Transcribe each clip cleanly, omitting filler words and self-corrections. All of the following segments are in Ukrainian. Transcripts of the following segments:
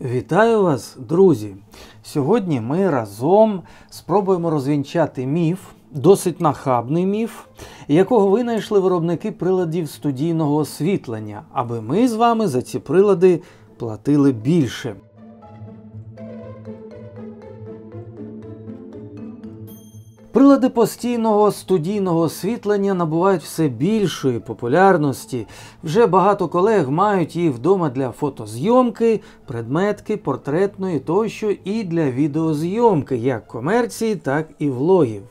Вітаю вас, друзі! Сьогодні ми разом спробуємо розвінчати міф, досить нахабний міф, якого винайшли виробники приладів студійного освітлення, аби ми з вами за ці прилади платили більше. Прилади постійного студійного освітлення набувають все більшої популярності. Вже багато колег мають їх вдома для фотозйомки, предметки, портретної тощо і для відеозйомки, як комерції, так і влогів.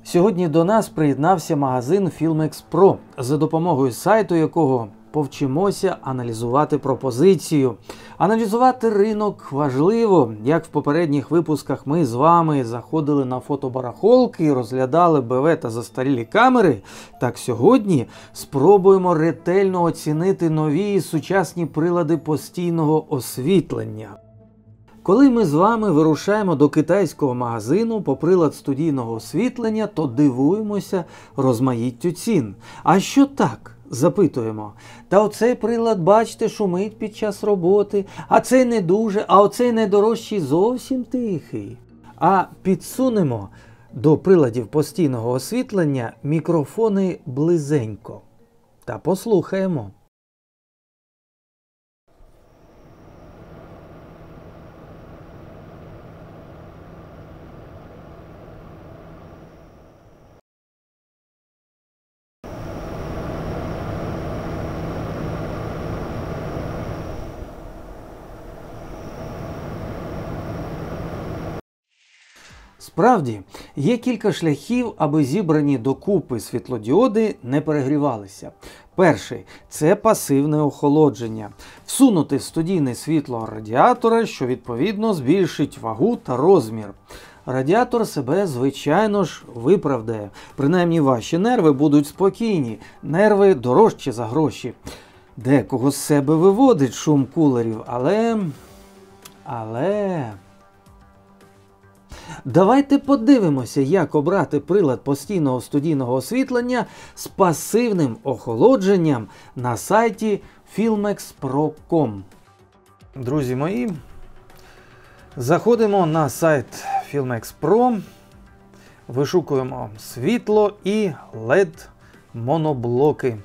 Сьогодні до нас приєднався магазин Filmex Pro, за допомогою сайту якого повчимося аналізувати пропозицію. Аналізувати ринок важливо. Як в попередніх випусках ми з вами заходили на фотобарахолки і розглядали БВ та застарілі камери, так сьогодні спробуємо ретельно оцінити нові і сучасні прилади постійного освітлення. Коли ми з вами вирушаємо до китайського магазину по прилад студійного освітлення, то дивуємося розмаїттю цін. А що так? Запитуємо. Та оцей прилад, бачите, шумить під час роботи, а цей не дуже, а оцей найдорожчий зовсім тихий. А підсунемо до приладів постійного освітлення мікрофони близенько. Та послухаємо. Справді, є кілька шляхів, аби зібрані докупи світлодіоди не перегрівалися. Перший – це пасивне охолодження. Всунути студійне світло радіатора, що відповідно збільшить вагу та розмір. Радіатор себе, звичайно ж, виправдає. Принаймні ваші нерви будуть спокійні. Нерви дорожчі за гроші. Декого з себе виводить шум кулерів, але... Давайте подивимося, як обрати прилад постійного студійного освітлення з пасивним охолодженням на сайті filmexpro.com. Друзі мої, заходимо на сайт Filmex Pro, вишукуємо світло і LED-моноблоки.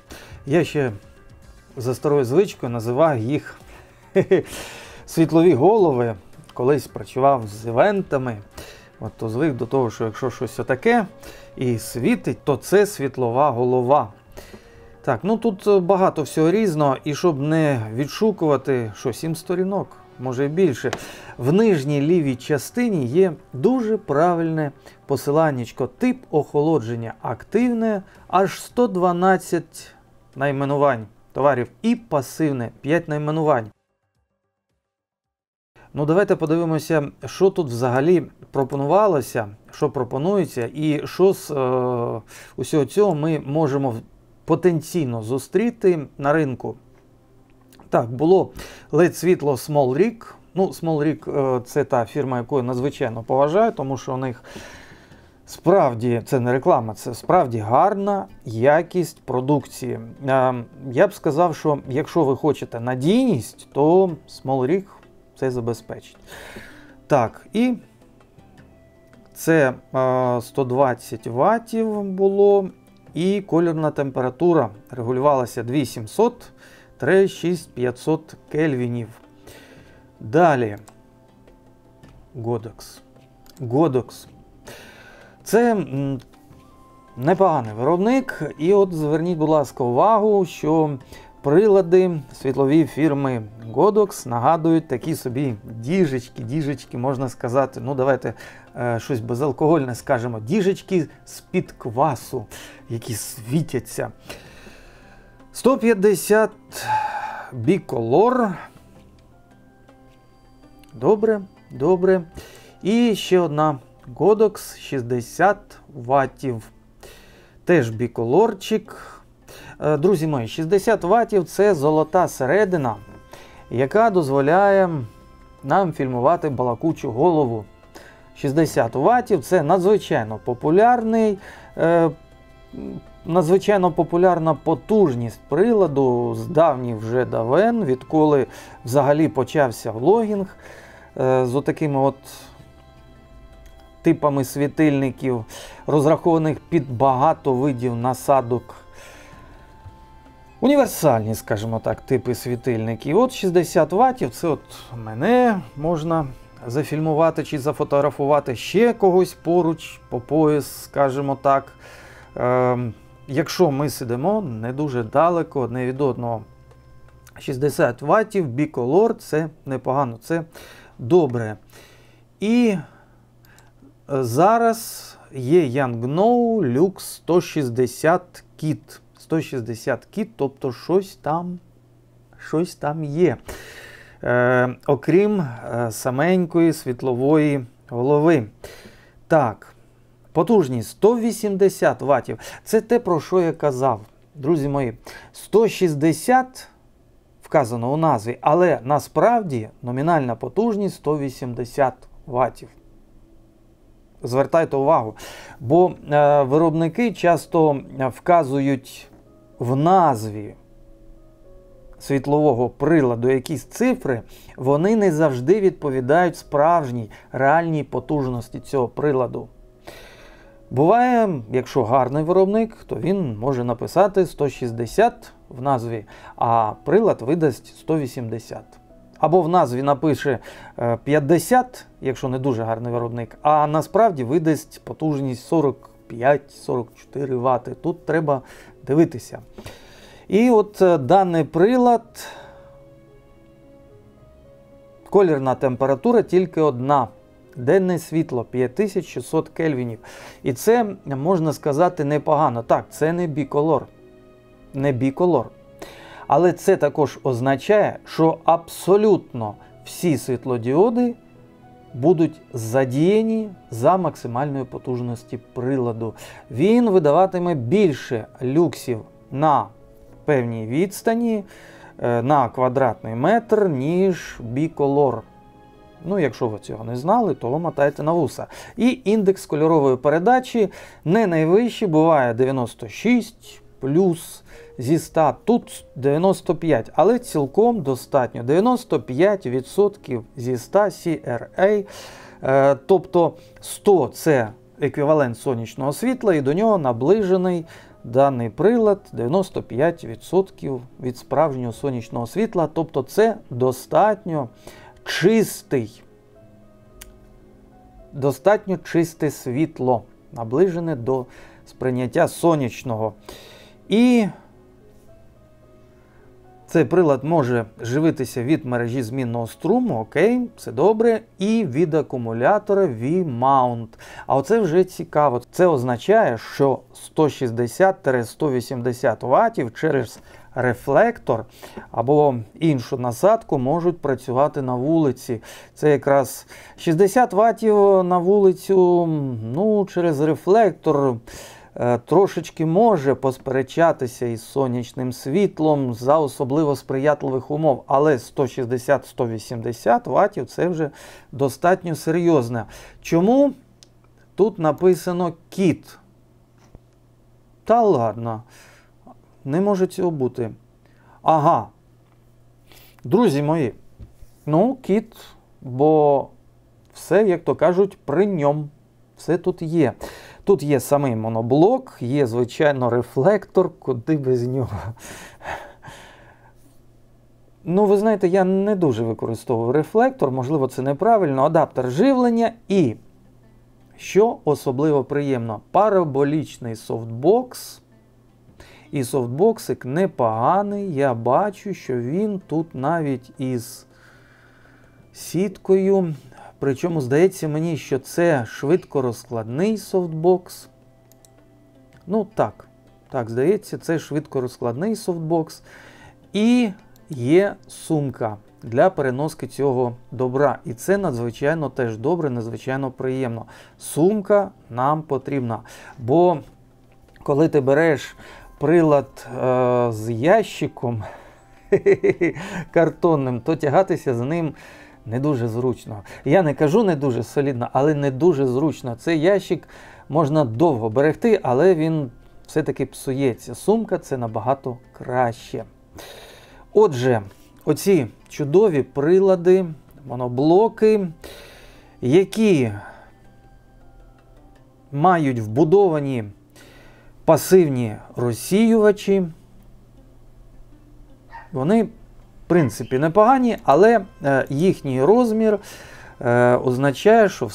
Я ще за старою звичкою називаю їх світлові голови. Колись працював з івентами, то звик до того, що якщо щось отаке і світить, то це світлова голова. Так, ну тут багато всього різного, і щоб не відшукувати, 7 сторінок, може і більше, в нижній лівій частині є дуже правильне посиланнячко. Тип охолодження активне, аж 112 найменувань товарів, і пасивне 5 найменувань. Ну, давайте подивимося, що тут взагалі пропонувалося, що пропонується і що з усього цього ми можемо потенційно зустріти на ринку. Так, було LED-світло SmallRig. Ну, SmallRig – це та фірма, яку я надзвичайно поважаю, тому що у них справді, це не реклама, це справді гарна якість продукції. Я б сказав, що якщо ви хочете надійність, то SmallRig це забезпечить. Так, і це 120 ваттів було, і кольорна температура регулювалася 2700-6500 кельвінів. Далі, Godox. Це непоганий виробник, і от зверніть, будь ласка, увагу, що прилади світлові фірми Godox нагадують такі собі діжечки, можна сказати, ну давайте щось безалкогольне скажемо, діжечки з-під квасу, які світяться. 150 Bicolor. Добре. І ще одна Godox 60 ваттів. Теж біколорчик. Друзі мої, 60 ваттів – це золота середина, яка дозволяє нам фільмувати балакучу голову. 60 ваттів – це надзвичайно популярний надзвичайно популярна потужність приладу з давніх вже давен, відколи взагалі почався влогінг з отакими от типами світильників, розрахованих під багато видів насадок. Універсальні, скажімо так, типи світильників. От 60 Вт, це от мене можна зафільмувати чи зафотографувати, ще когось поруч, по пояс, скажімо так. Якщо ми сидимо не дуже далеко одне від одного. 60 Вт, біколор, це непогано, це добре. І зараз є Yongnuo Lux 160 Kit. 160 Kit, тобто щось там є. Окрім саменької світлової голови. Так, потужність 180 Вт. Це те, про що я казав. Друзі мої, 160 вказано у назві, але насправді номінальна потужність 180 Вт. Звертайте увагу, бо виробники часто вказують в назві світлового приладу якісь цифри, вони не завжди відповідають справжній, реальній потужності цього приладу. Буває, якщо гарний виробник, то він може написати 160 в назві, а прилад видасть 180. Або в назві напише 50, якщо не дуже гарний виробник, а насправді видасть потужність 45-44 Вт. Тут треба дивитися. І от даний прилад, колірна температура тільки одна. Денне світло 5600 кельвінів. І це, можна сказати, непогано. Так, це не біколор. Не біколор. Але це також означає, що абсолютно всі світлодіоди будуть задіяні за максимальної потужності приладу. Він видаватиме більше люксів на певній відстані, на квадратний метр, ніж біколор. Ну, якщо ви цього не знали, то мотайте на вуса. І індекс кольорової передачі не найвищий, буває 96 плюс зі 100, тут 95, але цілком достатньо. 95% зі 100 CRA, тобто 100 – це еквівалент сонячного світла, і до нього наближений даний прилад 95% від справжнього сонячного світла, тобто це достатньо чисте світло, наближене до сприйняття сонячного. І цей прилад може живитися від мережі змінного струму, окей, все добре, і від акумулятора V-mount. А оце вже цікаво. Це означає, що 160-180 Вт через рефлектор або іншу насадку можуть працювати на вулиці. Це якраз 60 Вт на вулицю, ну, через рефлектор трошечки може посперечатися із сонячним світлом за особливо сприятливих умов, але 160-180 Вт це вже достатньо серйозно. Чому тут написано кіт? Та ладно, не може цього бути. Ага, друзі мої, ну кіт, бо все, як то кажуть, при ньому. Все тут є. Тут є самий моноблок, є, звичайно, рефлектор, куди без нього. Ну, ви знаєте, я не дуже використовую рефлектор, можливо, це неправильно, адаптер живлення і, що особливо приємно, параболічний софтбокс. І софтбоксик непоганий, я бачу, що він тут навіть із сіткою. Причому, здається мені, що це швидкорозкладний софтбокс. Ну так, здається, це швидкорозкладний софтбокс. І є сумка для переноски цього добра. І це надзвичайно теж добре, надзвичайно приємно. Сумка нам потрібна. Бо коли ти береш прилад з ящиком картонним, то тягатися з ним не дуже зручно. Я не кажу не дуже солідно, але не дуже зручно. Цей ящик можна довго берегти, але він все-таки псується. Сумка – це набагато краще. Отже, оці чудові прилади, моноблоки, які мають вбудовані пасивні розсіювачі, вони, в принципі, непогані, але їхній розмір означає, що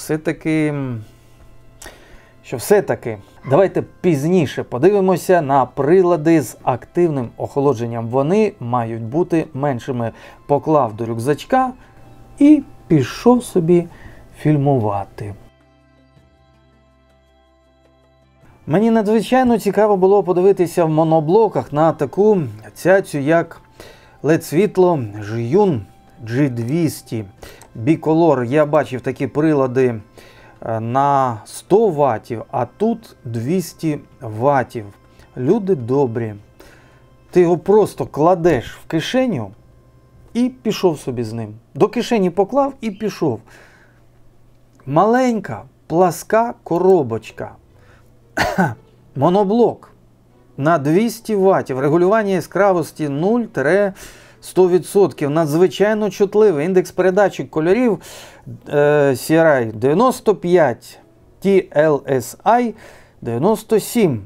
все-таки давайте пізніше подивимося на прилади з активним охолодженням. Вони мають бути меншими. Поклав до рюкзачка і пішов собі фільмувати. Мені надзвичайно цікаво було подивитися в моноблоках на таку цяцю, як LED-світло Zhiyun G200 Bicolor. Я бачив такі прилади на 100 ватів, а тут 200 ватів. Люди добрі. Ти його просто кладеш в кишеню і пішов собі з ним. До кишені поклав і пішов. Маленька, пласка коробочка. Моноблок на 200 ватів. Регулювання яскравості 0-100%. Надзвичайно чутливий. Індекс передачі кольорів CRI 95, TLSI 97.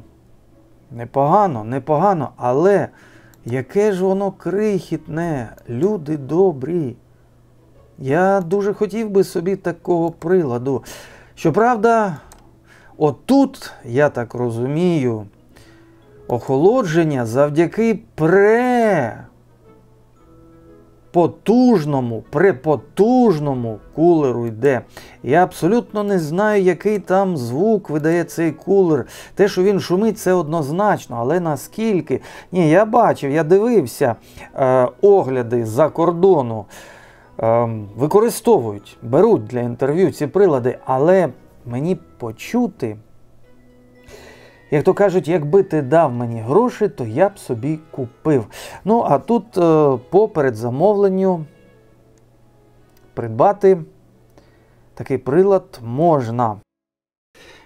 Непогано, непогано, але яке ж воно крихітне, люди добрі. Я дуже хотів би собі такого приладу. Щоправда, отут, я так розумію, охолодження завдяки препотужному кулеру йде. Я абсолютно не знаю, який там звук видає цей кулер. Те, що він шумить, це однозначно, але наскільки? Ні, я бачив, я дивився огляди з-за кордону. Використовують, беруть для інтерв'ю ці прилади, але мені почути, як то кажуть, якби ти дав мені гроші, то я б собі купив. Ну, а тут по передзамовленню придбати такий прилад можна.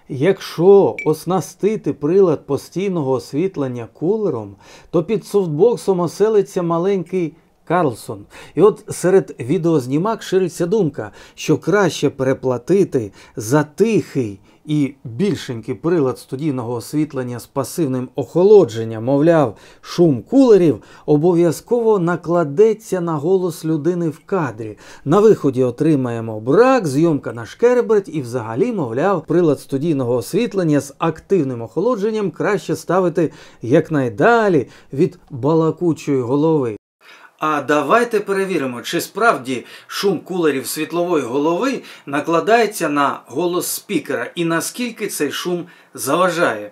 Якщо оснастити прилад постійного освітлення кулером, то під софтбоксом оселиться маленький Карлсон. І от серед відеознімак шириться думка, що краще переплатити за тихий і більшенький прилад студійного освітлення з пасивним охолодженням, мовляв, шум кулерів обов'язково накладеться на голос людини в кадрі. На виході отримаємо брак, зйомка на шкереберть і взагалі, мовляв, прилад студійного освітлення з активним охолодженням краще ставити якнайдалі від балакучої голови. А давайте перевіримо, чи справді шум кулерів світлової голови накладається на голос спікера і наскільки цей шум заважає.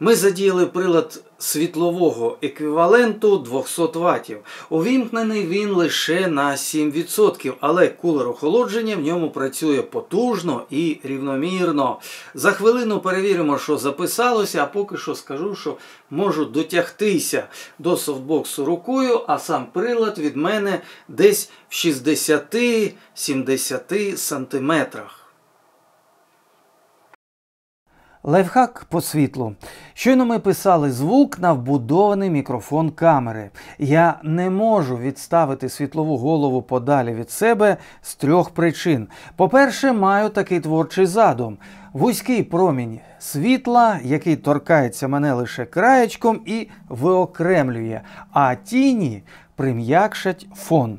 Ми задіяли прилад світлового еквіваленту 200 Вт. Увімкнений він лише на 7%, але кулер охолодження в ньому працює потужно і рівномірно. За хвилину перевіримо, що записалося, а поки що скажу, що можу дотягтися до софтбоксу рукою, а сам прилад від мене десь в 60-70 сантиметрах. Лайфхак по світлу. Щойно ми писали звук на вбудований мікрофон камери. Я не можу відставити світлову голову подалі від себе з 3 причин. По-перше, маю такий творчий задум. Вузький промінь світла, який торкається мене лише краєчком і виокремлює, а тіні прим'якшать фон.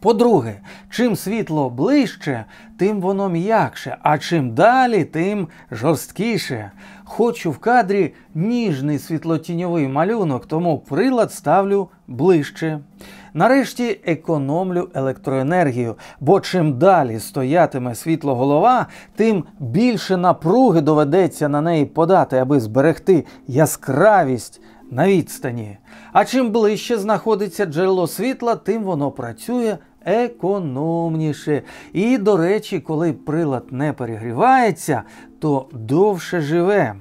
По-друге, чим світло ближче, тим воно м'якше, а чим далі, тим жорсткіше. Хочу в кадрі ніжний світлотіньовий малюнок, тому прилад ставлю ближче. Нарешті економлю електроенергію, бо чим далі стоятиме світлоголова, тим більше напруги доведеться на неї подати, аби зберегти яскравість на відстані. А чим ближче знаходиться джерело світла, тим воно працює економніше. І, до речі, коли прилад не перегрівається, то довше живе.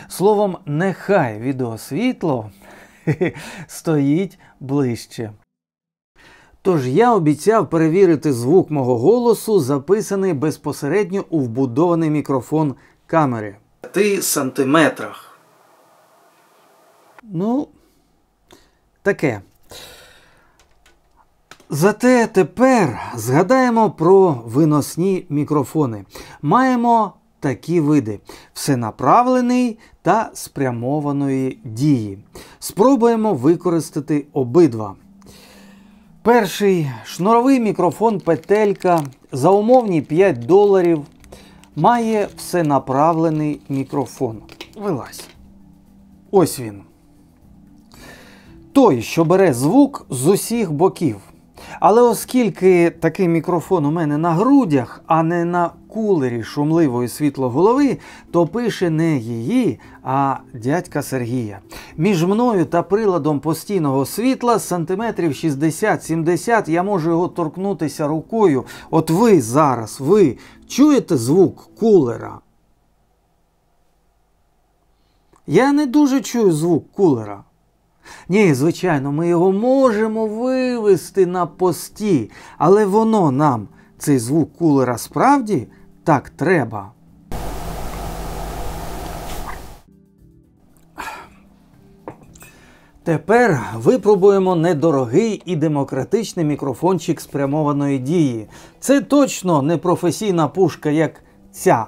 Словом, нехай відеосвітло стоїть ближче. Тож я обіцяв перевірити звук мого голосу, записаний безпосередньо у вбудований мікрофон камери. В 10 сантиметрах. Ну, таке. Зате тепер згадаємо про виносні мікрофони. Маємо такі види – всенаправлений та спрямованої дії. Спробуємо використати обидва. Перший – шнуровий мікрофон петелька за умовні $5 має всенаправлений мікрофон. Вилазь. Ось він. Той, що бере звук з усіх боків. Але оскільки такий мікрофон у мене на грудях, а не на кулері шумливої світлоголови, то пише не її, а дядька Сергія. Між мною та приладом постійного світла сантиметрів 60-70 я можу його торкнутися рукою. От ви зараз, ви чуєте звук кулера? Я не дуже чую звук кулера. Ні, звичайно, ми його можемо вивести на пості, але воно нам, цей звук кулера, справді так треба. Тепер випробуємо недорогий і демократичний мікрофончик спрямованої дії. Це точно не професійна пушка, як ця.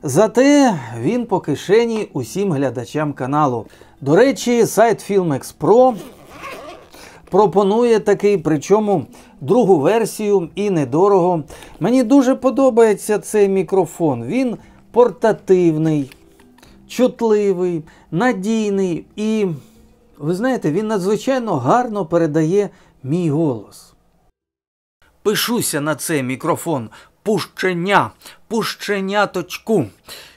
Зате він по кишені усім глядачам каналу. До речі, сайт Filmex Pro пропонує такий, причому другу версію і недорого. Мені дуже подобається цей мікрофон. Він портативний, чутливий, надійний і, ви знаєте, він надзвичайно гарно передає мій голос. Пишуся на цей мікрофон. Пущеняточку.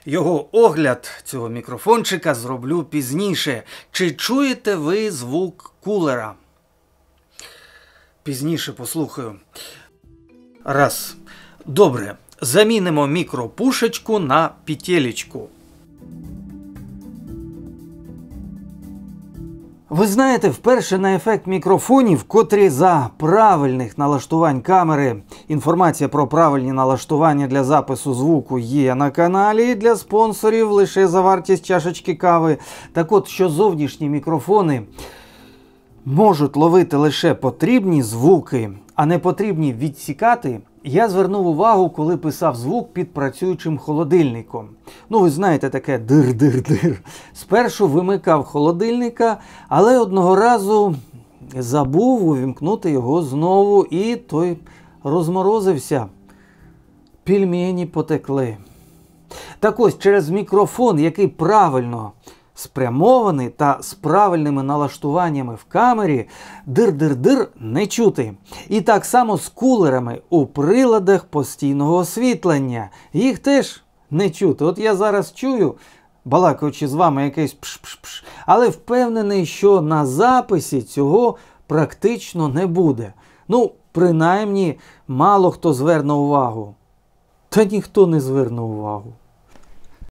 Його огляд цього мікрофончика зроблю пізніше. Чи чуєте ви звук кулера? Пізніше послухаю. Раз. Добре. Замінимо мікропушечку на петелечку. Ви знаєте, вперше на ефект мікрофонів, котрі за правильних налаштувань камери, інформація про правильні налаштування для запису звуку є на каналі для спонсорів лише за вартість чашечки кави. Так от, що зовнішні мікрофони можуть ловити лише потрібні звуки, а не потрібні відсікати, я звернув увагу, коли писав звук під працюючим холодильником. Ну, ви знаєте, таке дир-дир-дир. Спершу вимикав холодильника, але одного разу забув увімкнути його знову, і той розморозився. Пельмені потекли. Так ось, через мікрофон, який правильно спрямований та з правильними налаштуваннями в камері, дир-дир-дир не чути. І так само з кулерами у приладах постійного освітлення. Їх теж не чути. От я зараз чую, балакаючи з вами, якийсь пш-пш-пш, але впевнений, що на записі цього практично не буде. Ну, принаймні, мало хто зверне увагу. Та ніхто не зверне увагу.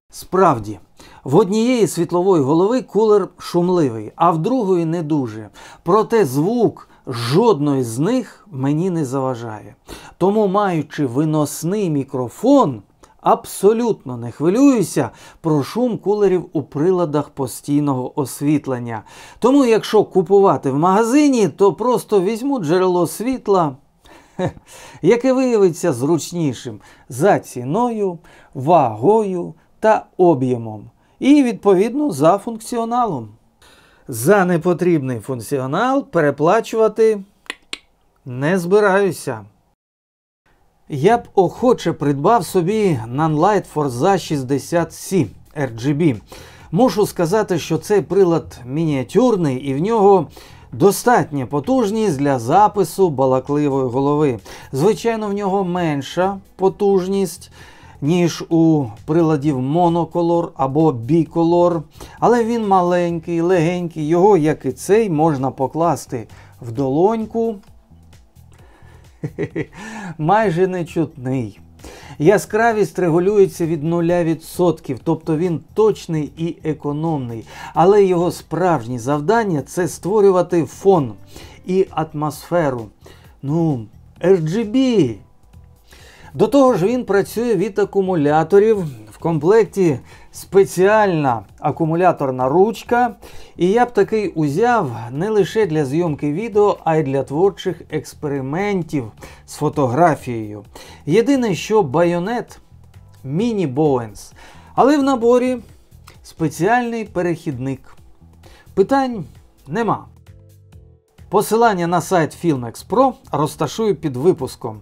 Справді, в однієї світлової голови кулер шумливий, а в другої не дуже. Проте звук жодної з них мені не заважає. Тому, маючи виносний мікрофон, абсолютно не хвилююся про шум кулерів у приладах постійного освітлення. Тому, якщо купувати в магазині, то просто візьму джерело світла, яке виявиться зручнішим за ціною, вагою та об'ємом. І, відповідно, за функціоналом. За непотрібний функціонал переплачувати не збираюся. Я б охоче придбав собі Nanlite Forza 60C RGB. Мушу сказати, що цей прилад мініатюрний і в нього достатня потужність для запису балакливої голови. Звичайно, в нього менша потужність, ніж у приладів Monocolor або Bicolor, але він маленький, легенький, його, як і цей, можна покласти в долоньку, майже нечутний. Яскравість регулюється від 0%, тобто він точний і економний, але його справжнє завдання – це створювати фон і атмосферу. Ну, RGB! До того ж, він працює від акумуляторів. В комплекті спеціальна акумуляторна ручка. І я б такий узяв не лише для зйомки відео, а й для творчих експериментів з фотографією. Єдине, що байонет Mini Bowens. Але в наборі спеціальний перехідник. Питань нема. Посилання на сайт Filmex Pro розташую під випуском.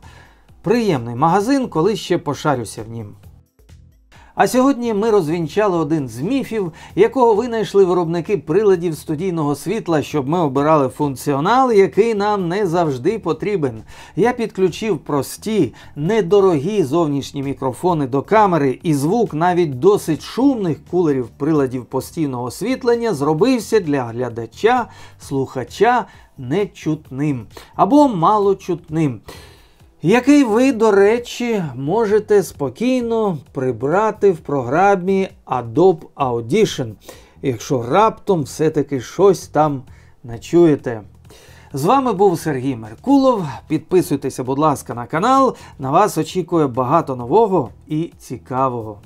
Приємний магазин, коли ще пошарюся в нім. А сьогодні ми розвінчали один з міфів, якого винайшли виробники приладів студійного світла, щоб ми обирали функціонал, який нам не завжди потрібен. Я підключив прості, недорогі зовнішні мікрофони до камери, і звук навіть досить шумних кулерів приладів постійного освітлення зробився для глядача, слухача нечутним або малочутним, який ви, до речі, можете спокійно прибрати в програмі Adobe Audition, якщо раптом все-таки щось там начуєте. З вами був Сергій Меркулов. Підписуйтеся, будь ласка, на канал. На вас очікує багато нового і цікавого.